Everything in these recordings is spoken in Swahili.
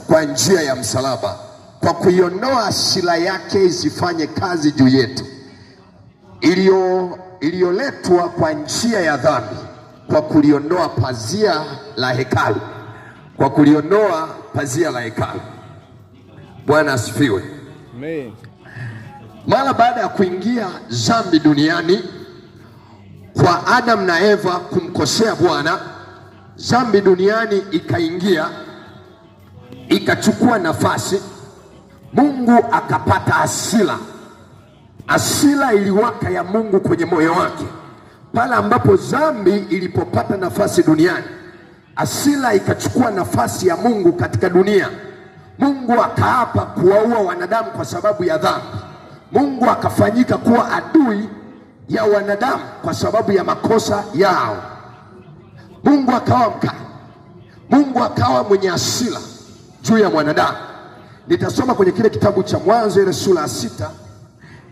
kwa njia ya msalaba, kwa kuiondoa hasira yake isifanye kazi juu yetu, iliyoletwa kwa njia ya dhambi, kwa kuliondoa pazia la hekalu, kwa kuliondoa pazia la hekalu. Bwana asifiwe. Amen. Mara baada ya kuingia dhambi duniani kwa Adam na Eva kumkosea Bwana, dhambi duniani ikaingia ikachukua nafasi. Mungu akapata hasira. Hasira iliwaka ya Mungu kwenye moyo wake pale ambapo dhambi ilipopata nafasi duniani. Hasira ikachukua nafasi ya Mungu katika dunia. Mungu akaapa kuwaua wanadamu kwa sababu ya dhambi. Mungu akafanyika kuwa adui ya wanadamu kwa sababu ya makosa yao. Mungu akawa mkali. Mungu akawa mwenye hasira juu ya mwanadamu. Nitasoma kwenye kile kitabu cha Mwanzo ile sura ya 6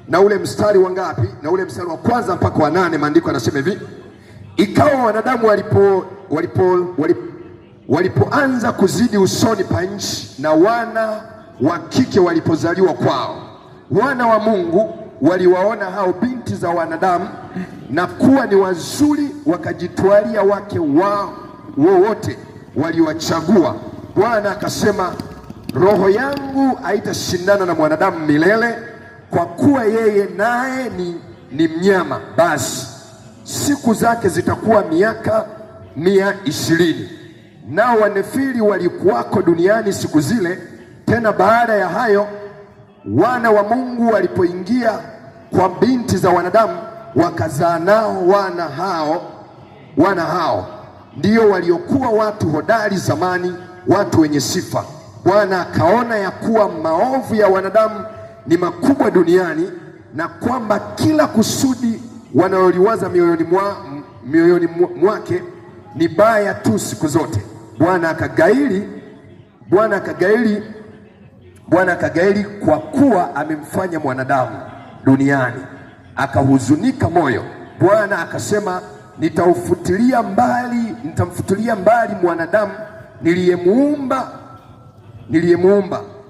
na ule mstari wa ngapi? Na ule mstari wa 1 mpaka wa 8. Maandiko yanasema hivi: ikawa wanadamu walipoanza kuzidi usoni pa nchi, na wana wa kike walipozaliwa kwao, wana wa Mungu waliwaona hao binti za wanadamu na kuwa ni wazuri, wakajitwalia wake wao wowote waliwachagua. Bwana akasema, roho yangu haitashindana na mwanadamu milele, kwa kuwa yeye naye ni mnyama, basi siku zake zitakuwa miaka 120. Nao wanefili walikuwako duniani siku zile. Tena baada ya hayo, wana wa Mungu walipoingia kwa binti za wanadamu, wakazaa nao wana hao ndio waliokuwa watu hodari zamani, watu wenye sifa. Bwana akaona ya kuwa maovu ya wanadamu ni makubwa duniani, na kwamba kila kusudi wanaloliwaza mioyoni mwake ni baya tu siku zote. Bwana akagairi kwa kuwa amemfanya mwanadamu duniani, akahuzunika moyo. Bwana akasema, nitamfutilia mbali mwanadamu niliyemuumba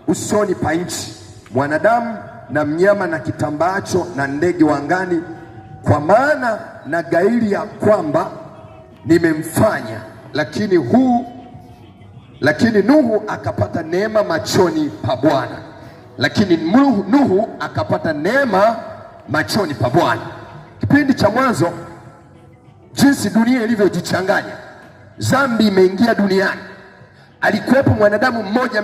usoni pa nchi, mwanadamu na mnyama na kitambaacho na ndege wa angani, kwa maana na gairi ya kwamba nimemfanya. Lakini Nuhu akapata neema machoni pa Bwana. Nuhu akapata neema machoni pa Bwana. Kipindi cha mwanzo, jinsi dunia ilivyojichanganya, dhambi imeingia duniani. Alikuwepo mwanadamu mmoja